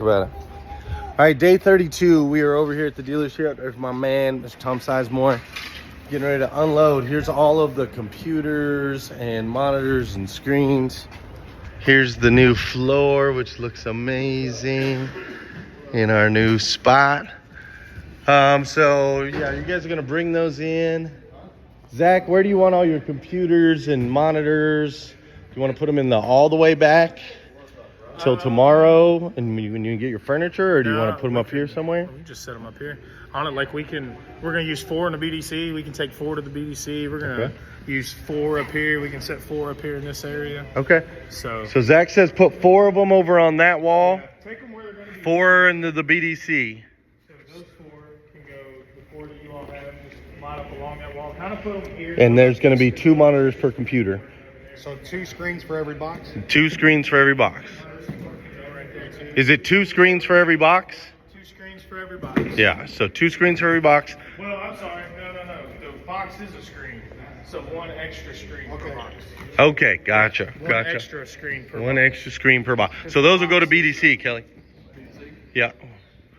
About it. All right, day 32. We are over here at the dealership. There's my man, Mr. Tom Sizemore, getting ready to unload. Here's all of the computers and monitors and screens. Here's the new floor, which looks amazing in our new spot. So yeah, you guys are gonna bring those in. Zach, where do you want all your computers and monitors? Do you want to put them in all the way back till tomorrow, and when you get your furniture, or do you want to put them up here somewhere? We just set them up here. On it, like we're gonna use 4 in the BDC. We can take 4 to the BDC. We're gonna use 4 up here. We can set 4 up here in this area. Okay. So Zach says put 4 of them over on that wall. Yeah, take them where they're gonna be. 4 into the BDC. So those 4 can go. The 4 that you all have, just line up along that wall. Kind of put them here. And there's going to be 2 monitors per computer. So 2 screens for every box? 2 screens for every box. Is it 2 screens for every box? 2 screens for every box. Yeah, so 2 screens for every box. Well, I'm sorry. No. The box is a screen. So 1 extra screen per box. Okay, gotcha. 1 extra screen per box. 1 extra screen per box. So those will go to BDC, Kelly. Yeah.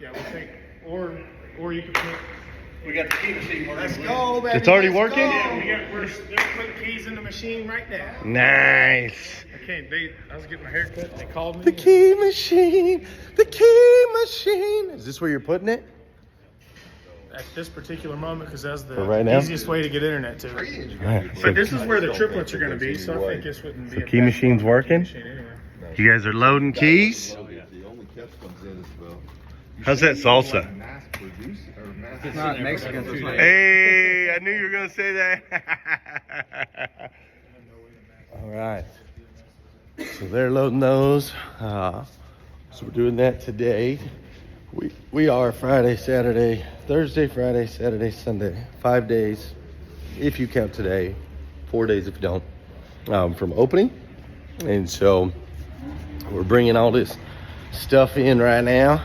Yeah, we'll take, or you can put. We got the key machine working. Let's go, baby. It's already working? Yeah, we're putting keys in the machine right now. Nice. I was getting my hair cut. They called me. The key machine. The key machine. Is this where you're putting it? At this particular moment, because that's the right now? easiest way to get internet to it. Yeah, But this is where the triplets are going to be, so I think this wouldn't be. the key machine's working. Anyway. You guys are loading keys. How's that salsa? It's not Mexican food. Hey, I knew you were going to say that. All right. So they're loading those. So we're doing that today. We are Friday, Saturday, Thursday, Friday, Saturday, Sunday. 5 days, if you count today. 4 days if you don't, from opening. And so we're bringing all this stuff in right now.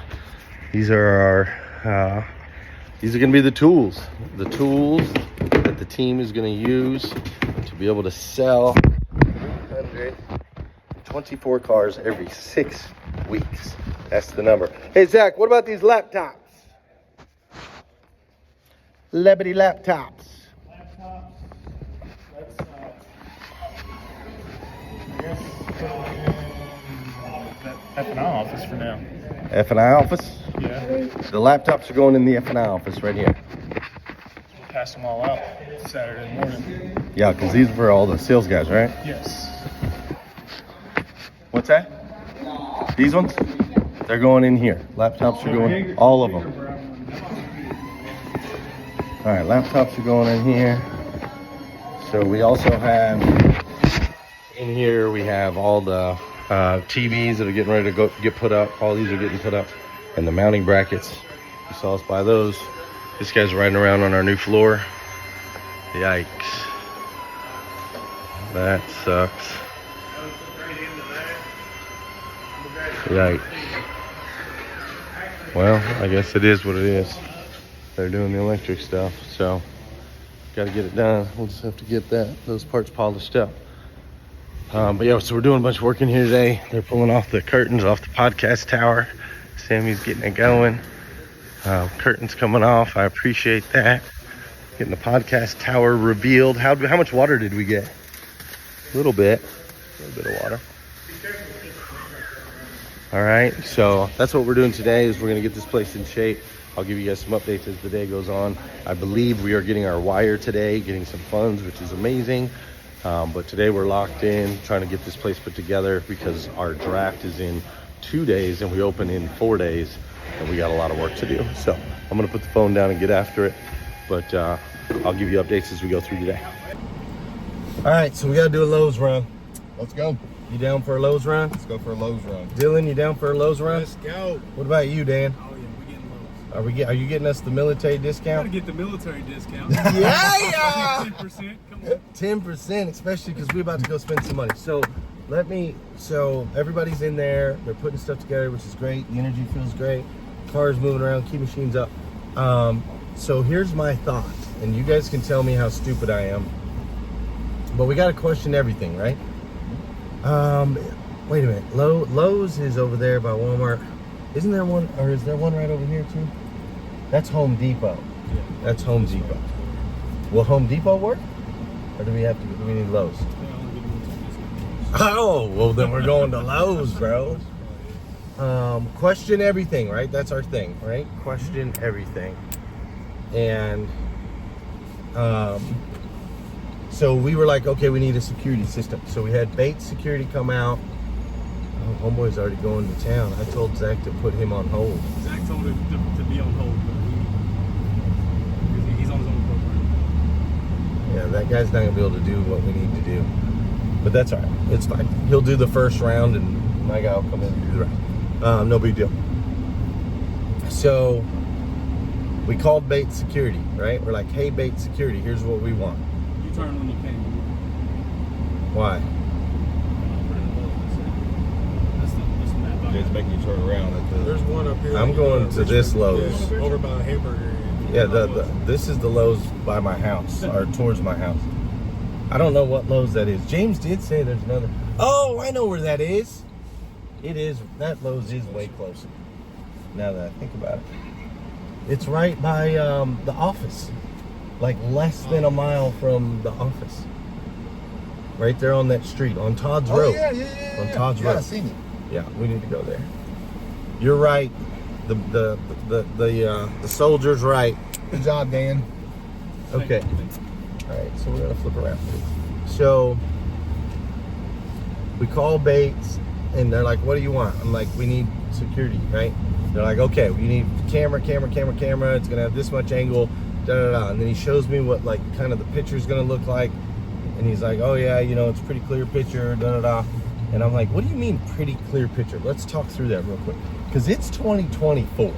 These are our, these are going to be the tools that the team is going to use to be able to sell 324 cars every 6 weeks. That's the number. Hey, Zach, what about these laptops? Lebedy laptops. Let's, I guess, F&I office for now. F&I office? Yeah. The laptops are going in the F&I office right here. We'll pass them all out Saturday morning. Yeah, because these are for all the sales guys, right? Yes. What's that? These ones? They're going in here. Laptops are going, all of them. All right, laptops are going in here. So we also have, in here, we have all the TVs that are getting ready to get put up. All these are getting put up. And the mounting brackets. You saw us buy those. This guy's riding around on our new floor. Yikes. That sucks. Yikes. Well, I guess it is what it is. They're doing the electric stuff, so got to get it done. We'll just have to get those parts polished up. But yeah, so we're doing a bunch of work in here today. They're pulling off the curtains off the podcast tower. Sammy's getting it going. Curtains coming off. I appreciate that. Getting the podcast tower revealed. How much water did we get? A little bit of water. All right, so that's what we're doing today is we're going to get this place in shape. I'll give you guys some updates as the day goes on. I believe we are getting our wire today, getting some funds, which is amazing. But today we're locked in, trying to get this place put together because our draft is in 2 days and we open in 4 days and we got a lot of work to do. So I'm going to put the phone down and get after it. But I'll give you updates as we go through today. All right, so we got to do a Lowe's run. Let's go. You down for a Lowe's run? Let's go for a Lowe's run. Dylan, you down for a Lowe's run? Let's go. What about you, Dan? Oh yeah, we're getting Lowe's. Are you getting us the military discount? Gotta get the military discount. Yeah! 10%. Come on. 10%, especially because we're about to go spend some money. So everybody's in there. They're putting stuff together, which is great. The energy feels great. Cars moving around, key machines up. So here's my thought, and you guys can tell me how stupid I am. But we got to question everything, right? Wait a minute. Lowe's is over there by Walmart. Isn't there one, or is there one right over here too? That's Home Depot. Yeah. That's Home Depot. Will Home Depot work? Or do we need Lowe's? Oh, well then we're going to Lowe's, bro. Question everything, right? That's our thing, right? Question everything. And so we were like, okay, we need a security system. So we had Bates Security come out. Oh, homeboy's already going to town. I told Zach to put him on hold. Zach told him to be on hold, but he's on his own program. Yeah, that guy's not gonna be able to do what we need to do. But that's all right. It's fine. He'll do the first round, and my guy will come in and do the rest. No big deal. So we called Bates Security, right? We're like, hey, Bates Security, here's what we want. You turn when you came. Why? It's making you turn around at the. There's one up here. I'm going to this Lowe's. Yeah, over by the hamburger. Yeah, this is the Lowe's by my house, or towards my house. I don't know what Lowe's that is. James did say there's another. Oh, I know where that is. It is, that Lowe's is way closer, now that I think about it. It's right by the office. Like less than a mile from the office. Right there on that street, on Todd's Road. Yeah. On Todd's Yeah, Road. I seen it. Yeah, we need to go there. You're right. The soldier's right. Good job, Dan. Okay. All right, so we're gonna flip around. So we call Bates, and they're like, "What do you want?" I'm like, "We need security, right?" They're like, "Okay, we need camera. It's gonna have this much angle, da da da." And then he shows me what like kind of the picture's gonna look like, and he's like, "Oh yeah, it's a pretty clear picture, da da da." And I'm like, "What do you mean pretty clear picture? Let's talk through that real quick, because it's 2024,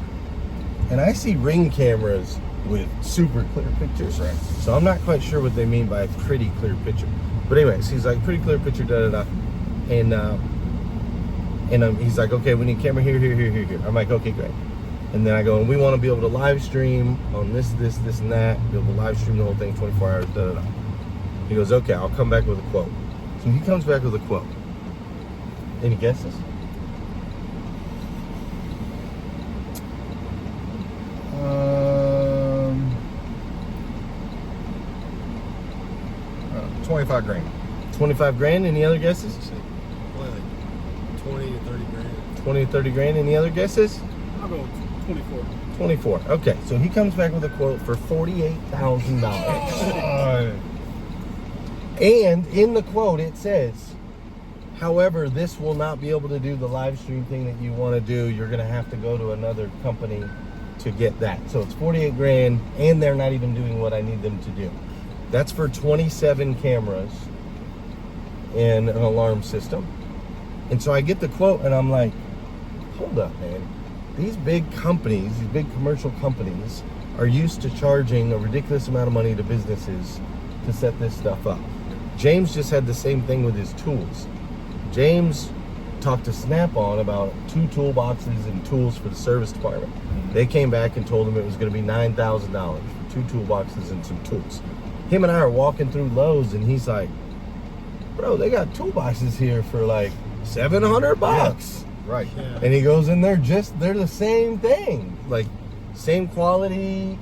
and I see Ring cameras with super clear pictures, Right. So I'm not quite sure what they mean by pretty clear picture. But anyways, he's like, pretty clear picture, da da da, and he's like, okay, we need camera here. I'm like, okay, great. And then I go, and we want to be able to live stream on this, and that, be able to live stream the whole thing 24 hours, da da da. He goes, okay, I'll come back with a quote. So he comes back with a quote. Any guesses? $25,000. 25 grand. Any other guesses? Well, like 20 to 30 grand. 20 to 30 grand. Any other guesses? I'll go 24. 24. Okay, so he comes back with a quote for $48,000. And in the quote it says, however, this will not be able to do the live stream thing that you want to do. You're going to have to go to another company to get that. So it's 48 grand, and they're not even doing what I need them to do. That's for 27 cameras and an alarm system. And so I get the quote, and I'm like, hold up, man. These big companies, these big commercial companies, are used to charging a ridiculous amount of money to businesses to set this stuff up. James just had the same thing with his tools. James talked to Snap-on about 2 toolboxes and tools for the service department. They came back and told him it was going to be $9,000 for 2 toolboxes and some tools. Him and I are walking through Lowe's, and he's like, bro, they got toolboxes here for like $700. Yeah, right. Yeah. And he goes in there, they're the same thing. Like, same quality,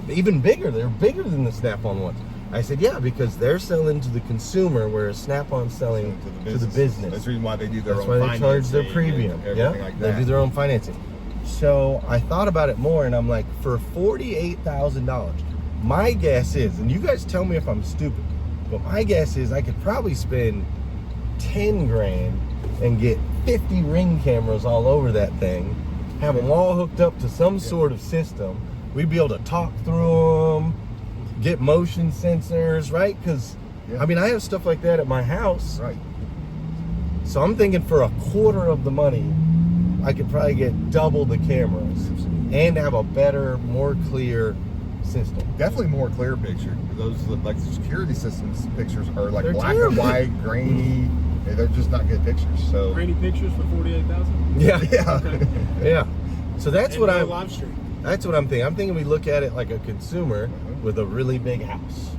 even bigger. They're bigger than the Snap-on ones. I said, yeah, because they're selling to the consumer, whereas Snap-on's selling to the business. That's the reason why they do their That's own why they charge their financing premium. and Yeah, everything like that. they do their own financing. So I thought about it more, and I'm like, for $48,000, my guess is, and you guys tell me if I'm stupid, but my guess is I could probably spend 10 grand and get 50 Ring cameras all over that thing, have them all hooked up to some sort of system. We'd be able to talk through them, get motion sensors, right? Because, Yeah. I mean, I have stuff like that at my house. Right. So I'm thinking for a quarter of the money, I could probably get double the cameras and have a better, more clear system. Definitely more clear picture. Those like the security systems pictures are like They're black terrible. and white, grainy. They're just not good pictures. So Grainy pictures for 48,000. Yeah, yeah. Okay. yeah. So that's And what no I'm. live stream. That's what I'm thinking. I'm thinking we look at it like a consumer with a really big house,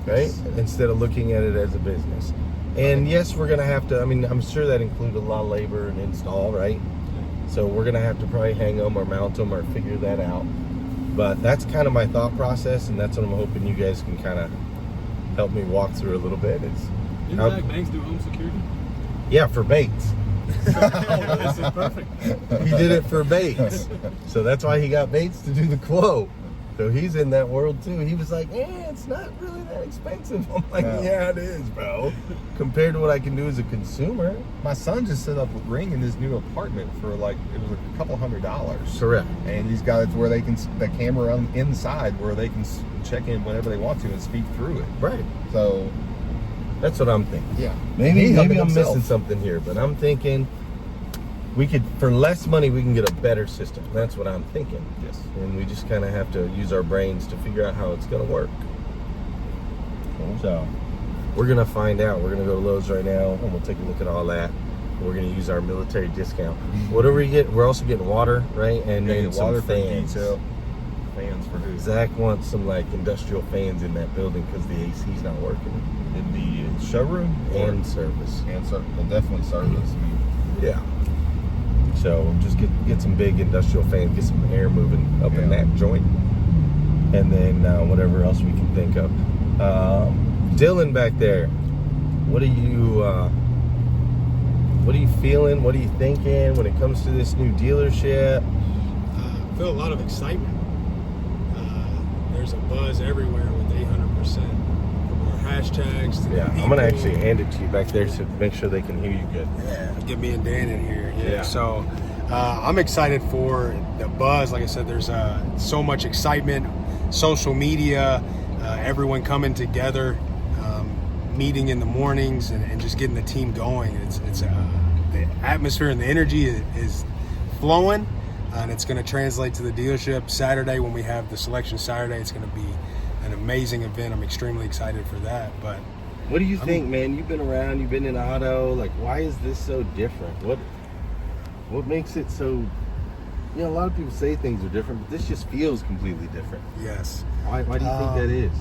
right? Instead of looking at it as a business. And yes, we're gonna have to. I mean, I'm sure that includes a lot of labor and install, right? So we're gonna have to probably hang them or mount them or figure that out. But that's kind of my thought process, and that's what I'm hoping you guys can kind of help me walk through a little bit. Didn't Zach Banks do home security? Yeah, for Bates. Oh, this is perfect. He did it for Bates. So that's why he got Bates to do the quote. So he's in that world too. He was like, it's not really that expensive. I'm like, yeah, it is, bro. Compared to what I can do as a consumer. My son just set up with Ring in his new apartment for like, it was a couple $100. Correct. And he's got it where they can, the camera on inside where they can check in whenever they want to and speak through it. Right. So that's what I'm thinking. yeah, Maybe I'm himself. missing something here, but I'm thinking we could, for less money, we can get a better system. That's what I'm thinking. Yes. And we just kind of have to use our brains to figure out how it's going to work. Cool. So we're going to find out. We're going to go to Lowe's right now, and we'll take a look at all that. We're going to use our military discount. What do we get? We're also getting water, right? And then some water fans. for detail. Fans for who? Zach wants some like industrial fans in that building because the AC's not working. In the showroom And service. and well, definitely service. Yeah. So just get some big industrial fans, get some air moving up in that joint, and then whatever else we can think of. Dylan back there, what are you feeling? What are you thinking when it comes to this new dealership? I feel a lot of excitement. There's a buzz everywhere with 800%. More hashtags. To Yeah, people. I'm gonna actually hand it to you back there to make sure they can hear you good. Yeah, get me and Dan in here. Yeah. So I'm excited for the buzz. Like I said, there's so much excitement, social media, everyone coming together, meeting in the mornings, and just getting the team going. It's the atmosphere and the energy is flowing, and it's going to translate to the dealership Saturday when we have the selection Saturday. It's going to be an amazing event. I'm extremely excited for that. But What do you think, man? You've been around, you've been in auto. Like, why is this so different? What makes it so? You know, a lot of people say things are different, but this just feels completely different. yes. Why do you think that is?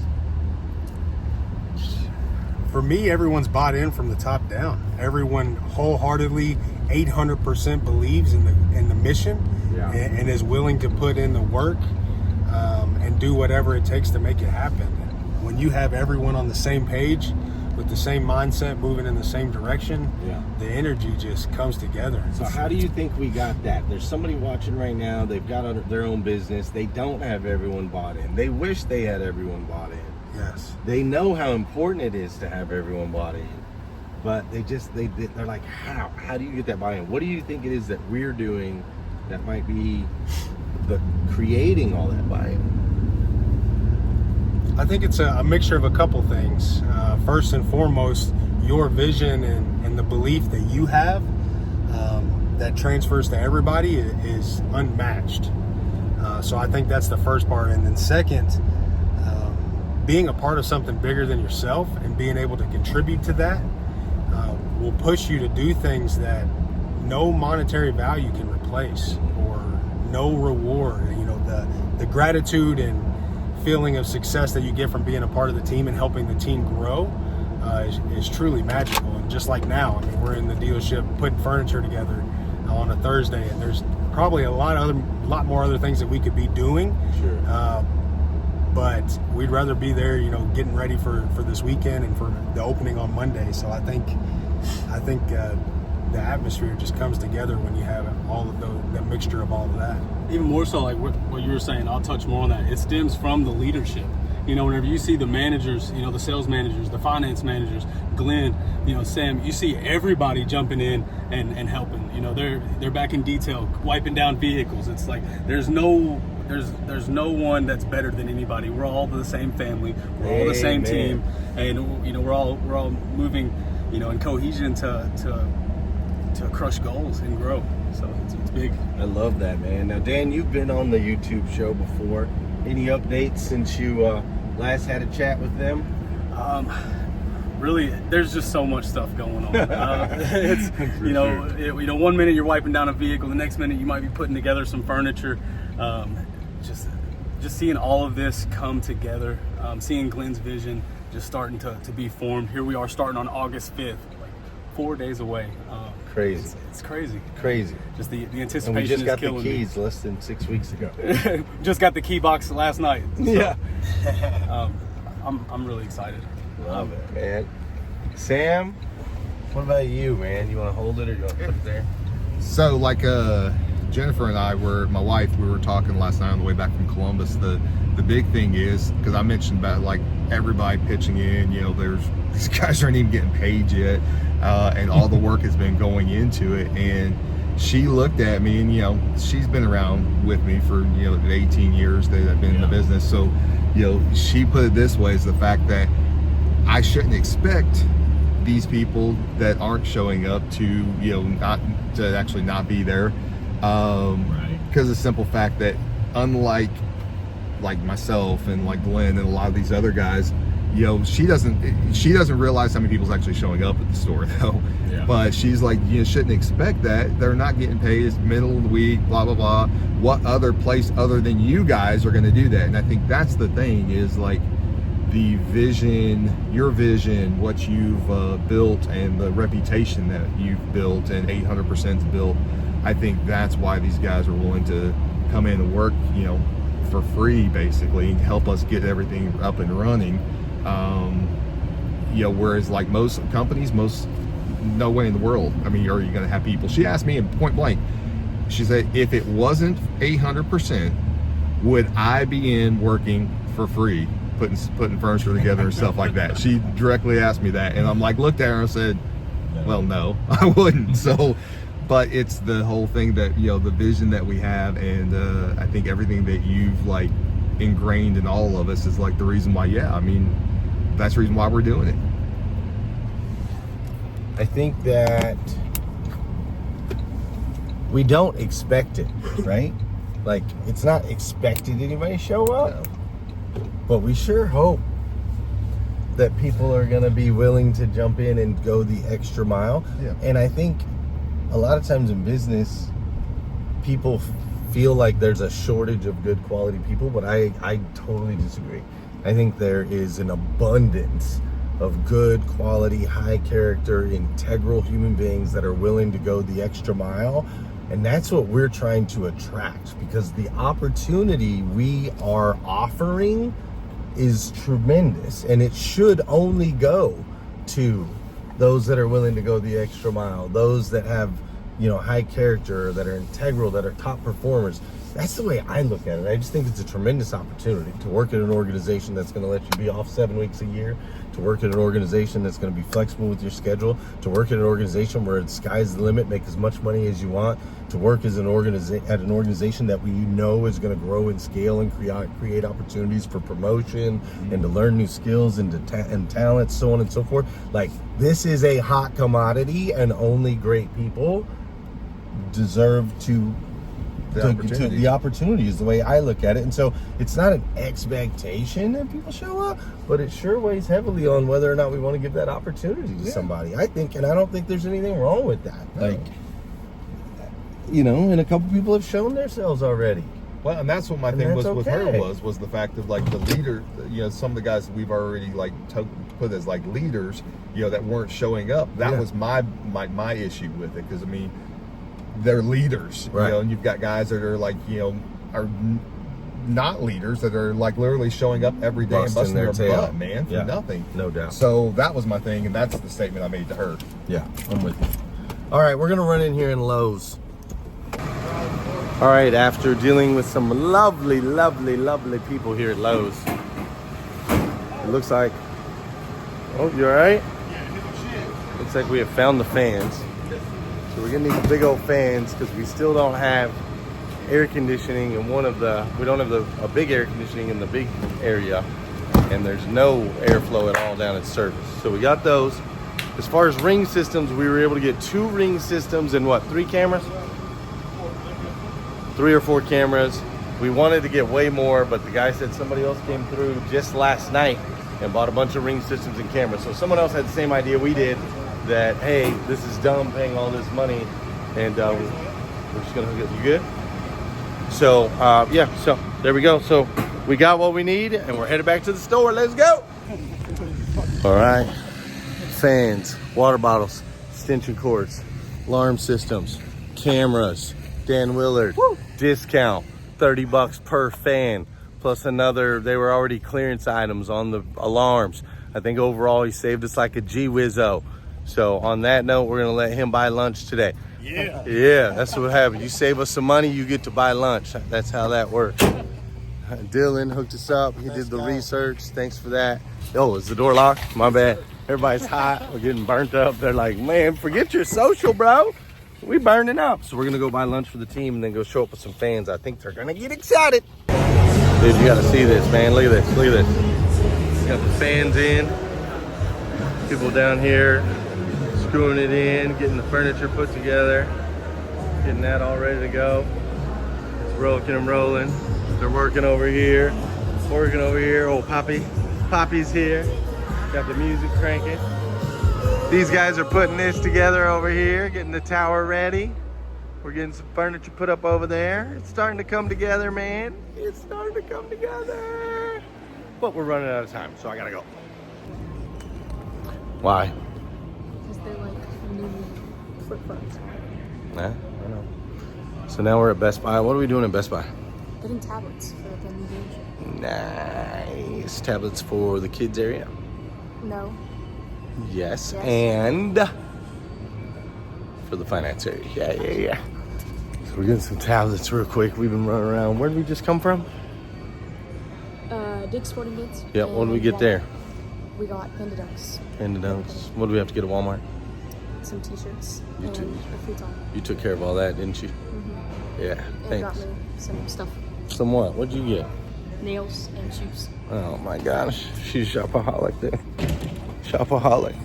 For me, everyone's bought in from the top down. Everyone wholeheartedly, 800% believes in the mission, Yeah. and is willing to put in the work and do whatever it takes to make it happen. When you have everyone on the same page with the same mindset, moving in the same direction, Yeah. the energy just comes together. So how do you think we got that? There's somebody watching right now. They've got their own business. They don't have everyone bought in. They wish they had everyone bought in. Yes. They know how important it is to have everyone bought in, but they're like, how do you get that buy-in? What do you think it is that we're doing that might be creating all that buy-in? I think it's a mixture of a couple things. First and foremost, your vision and the belief that you have that transfers to everybody is unmatched. So I think that's the first part. And then second, being a part of something bigger than yourself and being able to contribute to that will push you to do things that no monetary value can replace, or no reward. You know, the gratitude and feeling of success that you get from being a part of the team and helping the team grow is truly magical. And just like now, I mean, we're in the dealership putting furniture together on a Thursday, and there's probably a lot more other things that we could be doing. Sure. But we'd rather be there, you know, getting ready for this weekend and for the opening on Monday. So I think the atmosphere just comes together when you have all of that mixture of all of that. Even more so, like what you were saying, I'll touch more on that. It stems from the leadership. You know, whenever you see the managers, you know, the sales managers, the finance managers, Glenn, you know, Sam, you see everybody jumping in and helping. You know, they're back in detail, wiping down vehicles. It's like there's no one that's better than anybody. We're all the same family. We're all the same team, and you know, we're all moving, you know, in cohesion to crush goals and grow. So it's big. I love that, man. Now, Dan, you've been on the YouTube show before. Any updates since you last had a chat with them? Really, there's just so much stuff going on. It's you know, 1 minute you're wiping down a vehicle, the next minute you might be putting together some furniture. Just seeing all of this come together, seeing Glenn's vision just starting to be formed. Here we are starting on August 5th, like 4 days away. crazy. It's crazy. Crazy. Just the And anticipation we just is got the killing me. keys less than 6 weeks ago. Just got the key box last night. So, Yeah. I'm really excited. Love it, man. Sam, what about you, man? You want to hold it or you want to put it there? So like Jennifer and I my wife, we were talking last night on the way back from Columbus. The big thing is, because I mentioned about like everybody pitching in, you know, these guys aren't even getting paid yet, and all the work has been going into it. And she looked at me, and you know, she's been around with me for, you know, 18 years that I've been in the business. So, you know, she put it this way: is the fact that I shouldn't expect these people that aren't showing up to, you know, not to actually not be there, because the simple fact that unlike like myself and like Glenn and a lot of these other guys, you know, she doesn't realize how many people's actually showing up at the store though. Yeah. But she's like, you shouldn't expect that. They're not getting paid. It's middle of the week, blah blah blah. What other place other than you guys are going to do that? And I think that's the thing, is like the vision, your vision, what you've built, and the reputation that you've built, and 800%'s built. I think that's why these guys are willing to come in and work, you know, for free, basically, and help us get everything up and running. You know, whereas like most companies, no way in the world. I mean, are you going to have people? She asked me in point blank. She said, if it wasn't 800%, would I be in working for free, putting furniture together and stuff like that? She directly asked me that, and I'm like, looked at her and said, well, no, I wouldn't. So, but it's the whole thing that, you know, the vision that we have, and I think everything that you've like ingrained in all of us is like the reason why. Yeah, I mean, that's the reason why we're doing it. I think that we don't expect it, right? Like, it's not expected anybody show up, but we sure hope that people are going to be willing to jump in and go the extra mile. Yeah. And I think a lot of times in business, people feel like there's a shortage of good quality people, but I totally disagree. I think there is an abundance of good quality, high character, integral human beings that are willing to go the extra mile. And that's what we're trying to attract, because the opportunity we are offering is tremendous, and it should only go to those that are willing to go the extra mile, those that have, you know, high character, that are integral, that are top performers. That's the way I look at it. I just think it's a tremendous opportunity to work at an organization that's going to let you be off 7 weeks a year, to work at an organization that's going to be flexible with your schedule, to work at an organization where the sky's the limit, make as much money as you want, to work as at an organization that we know is going to grow and scale and create opportunities for promotion and to learn new skills and talent, so on and so forth. Like, this is a hot commodity, and only great people deserve the opportunity is the way I look at it. And so it's not an expectation that people show up, but it sure weighs heavily on whether or not we want to give that opportunity to somebody. I think, and I don't think there's anything wrong with that. Like, you know, and a couple people have shown themselves already. Well, and that's what my thing was with her was the fact of like the leader, you know, some of the guys that we've already like put as like leaders, you know, that weren't showing up. That was my issue with it, because I mean, they're leaders, right? You know, and you've got guys that are like, you know, are not leaders, that are like literally showing up every day and busting their butt, man, for nothing. No doubt. So that was my thing, and that's the statement I made to her. Yeah, I'm with you. All right, we're gonna run in here in Lowe's. All right, after dealing with some lovely, lovely, lovely people here at Lowe's, it looks like, oh, you all right? Looks like we have found the fans. So we're gonna need the big old fans, because we still don't have air conditioning in we don't have a big air conditioning in the big area, and there's no airflow at all down at service. So we got those. As far as ring systems, we were able to get 2 ring systems and 3 cameras? 3 or 4 cameras. We wanted to get way more, but the guy said somebody else came through just last night and bought a bunch of ring systems and cameras. So someone else had the same idea we did, that, hey, this is dumb paying all this money, and we're just gonna hook it. You good? So yeah, so there we go. So we got what we need, and we're headed back to the store. Let's go. All right, fans, water bottles, extension cords. alarm systems, cameras, Dan Willard, discount, $30 per fan, plus another, they were already clearance items on the alarms. I think overall he saved us like a G-Wizzo. So on that note, we're gonna let him buy lunch today. Yeah, that's what happened. You save us some money, you get to buy lunch. That's how that works. Dylan hooked us up. He did the research. Thanks for that. Oh, is the door locked? My bad. Everybody's hot. We're getting burnt up. They're like, man, forget your social, bro. We burning up. So we're going to go buy lunch for the team and then go show up with some fans. I think they're going to get excited. Dude, you got to see this, man. Look at this. Look at this. Got the fans in. People down here screwing it in, getting the furniture put together, getting that all ready to go. It's rocking and rolling. They're working over here. Oh, Poppy's here. Got the music cranking. These guys are putting this together over here, getting the tower ready. We're getting some furniture put up over there. It's starting to come together, man. It's starting to come together. But we're running out of time, so I gotta go. Why? Because they're like new flip phones. Nah, I don't know. So now we're at Best Buy. What are we doing at Best Buy? Getting tablets for the new dealership. Nice. Tablets for the kids area? No. Yes. Yes. And for the finance area. Yeah. So we're getting some tablets real quick. We've been running around. Where did we just come from? Dick's Sporting Goods. Yeah, what did we get Walmart. there? We got Panda Dunks, And the dunks. What do we have to get at Walmart? some t-shirts, You and too. a futon. You took care of all that, didn't you? Yeah, And got thanks. me some stuff. Some what? What'd you get? Nails and shoes. Oh my gosh, she's shopaholic there. Shopaholic.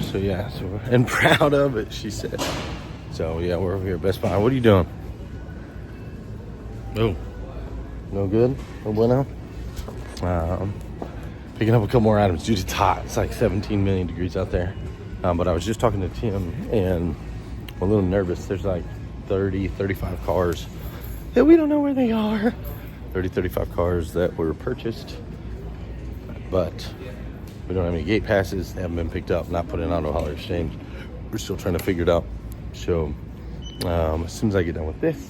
So yeah, and proud of it, she said. So yeah, we're over here at Best Buy. What are you doing? Oh, no good? No bueno? Picking up a couple more items. Dude, it's hot. It's like 17 million degrees out there. But I was just talking to Tim and I'm a little nervous. There's like 30, 35 cars that we don't know where they are. 30, 35 cars that were purchased, but we don't have any gate passes. They haven't been picked up, not put in auto hauler exchange. We're still trying to figure it out. So as soon as I get done with this,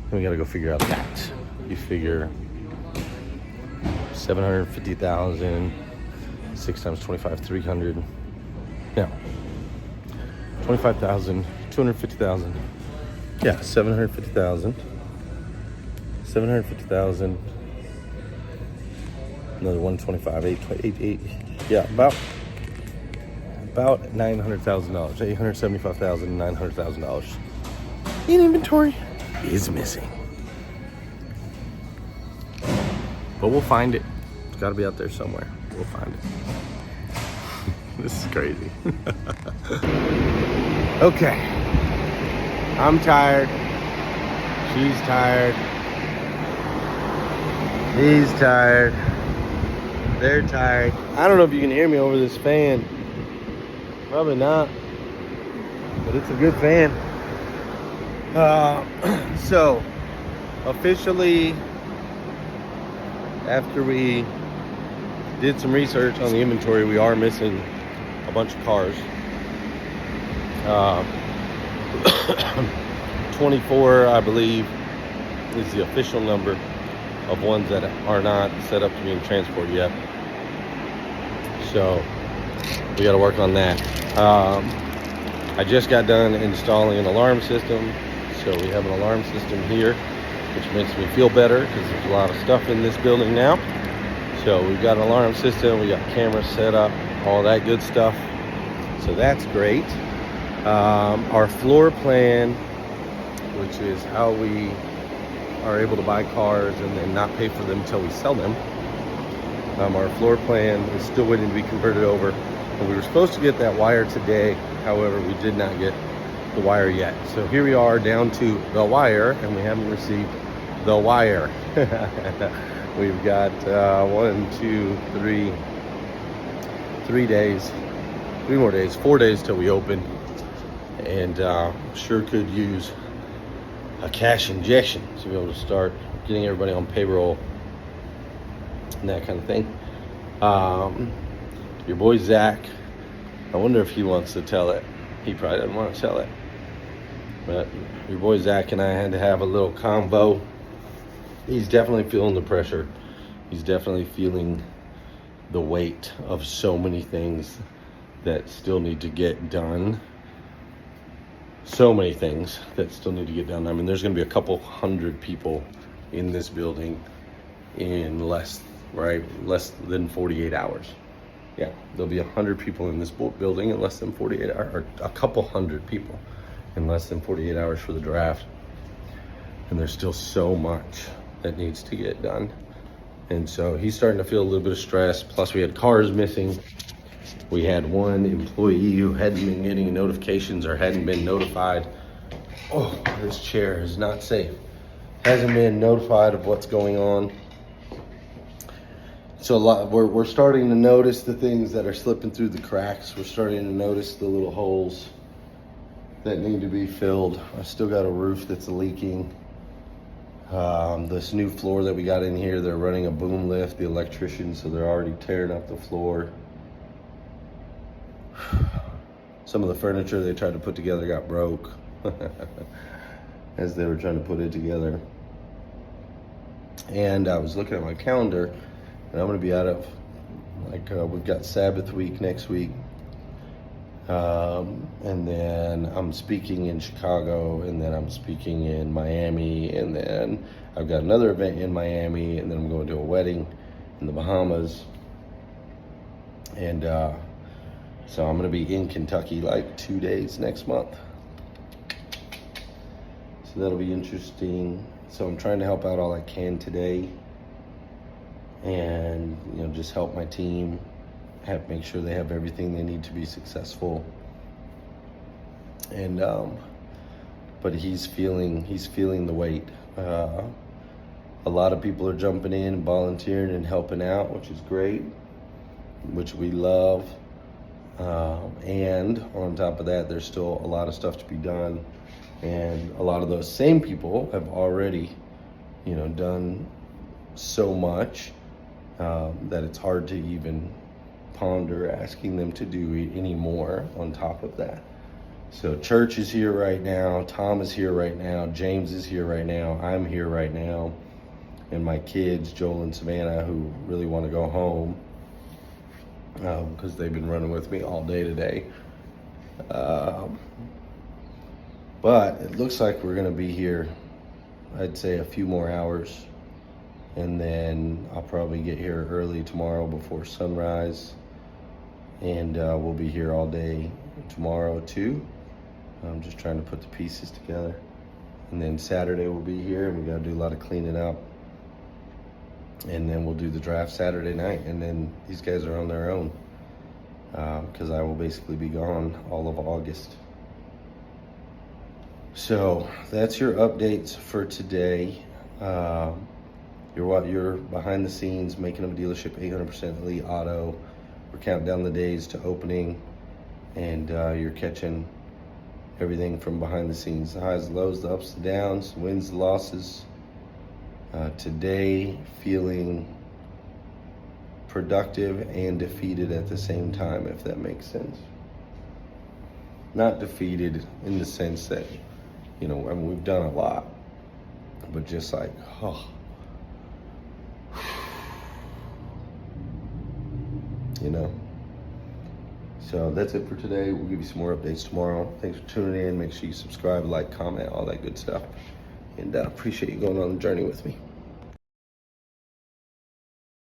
then we got to go figure out that. You figure 750,000, 6 times 25, 300. Yeah, 25,000, 250,000. Yeah, 750,000. 750,000. Another 125, 8, yeah, about $900,000, $875,000, $900,000 in inventory is missing. But we'll find it. It's got to be out there somewhere. We'll find it. This is crazy. Okay. I'm tired. She's tired. He's tired. They're tired. I don't know if you can hear me over this fan. Probably not. But it's a good fan. So, officially, after we did some research on the inventory, we are missing a bunch of cars. 24, I believe, is the official number of ones that are not set up to be in transport yet. So we got to work on that. I just got done installing an alarm system. So we have an alarm system here, which makes me feel better because there's a lot of stuff in this building now. So we've got an alarm system, we got cameras set up, all that good stuff. So that's great. Our floor plan, which is how we are able to buy cars and then not pay for them until we sell them. Our floor plan is still waiting to be converted over. And we were supposed to get that wire today. However, we did not get the wire yet. So here we are down to the wire and we haven't received the wire. We've got 4 days till we open. And sure could use a cash injection to be able to start getting everybody on payroll and that kind of thing. Your boy Zach, I wonder if he wants to tell it. he probably doesn't want to sell it. But your boy Zach and I had to have a little convo. He's definitely feeling the pressure. He's definitely feeling the weight of so many things that still need to get done. So many things that still need to get done. I mean, there's going to be a couple hundred people in this building in less than 48 hours. Yeah, there'll be 100 people in this building in less than 48 hours, or a couple hundred people in less than 48 hours for the draft. And there's still so much that needs to get done. And so he's starting to feel a little bit of stress. Plus we had cars missing. We had one employee who hadn't been getting notifications or hadn't been notified. Oh, this chair is not safe. Hasn't been notified of what's going on. So we're starting to notice the things that are slipping through the cracks. We're starting to notice the little holes that need to be filled. I still got a roof that's leaking. This new floor that we got in here, they're running a boom lift, the electrician, so they're already tearing up the floor. Some of the furniture they tried to put together got broke as they were trying to put it together. And I was looking at my calendar, and I'm going to be out of, we've got Sabbath week next week. And then I'm speaking in Chicago, and then I'm speaking in Miami, and then I've got another event in Miami, and then I'm going to a wedding in the Bahamas. And so I'm going to be in Kentucky like 2 days next month. So that'll be interesting. So I'm trying to help out all I can today, and just help my team, make sure they have everything they need to be successful. And but he's feeling the weight. A lot of people are jumping in and volunteering and helping out, which is great, which we love. And on top of that, there's still a lot of stuff to be done, and a lot of those same people have already done so much that it's hard to even ponder asking them to do any more on top of that. So Church is here right now, Tom is here right now, James is here right now, I'm here right now, and my kids, Joel and Savannah, who really want to go home because they've been running with me all day today. But it looks like we're going to be here, I'd say, a few more hours. And then I'll probably get here early tomorrow before sunrise. And we'll be here all day tomorrow too. I'm just trying to put the pieces together. And then Saturday we'll be here, and we got to do a lot of cleaning up. And then we'll do the draft Saturday night. And then these guys are on their own because I will basically be gone all of August. So that's your updates for today. You're behind the scenes making a dealership 800% Elite Auto. We're counting down the days to opening, and you're catching everything from behind the scenes, the highs, the lows, the ups, the downs, the wins, the losses. Today, feeling productive and defeated at the same time, if that makes sense. Not defeated in the sense that, we've done a lot, but just like, So that's it for today. We'll give you some more updates tomorrow. Thanks for tuning in. Make sure you subscribe, like, comment, all that good stuff. And appreciate you going on the journey with me.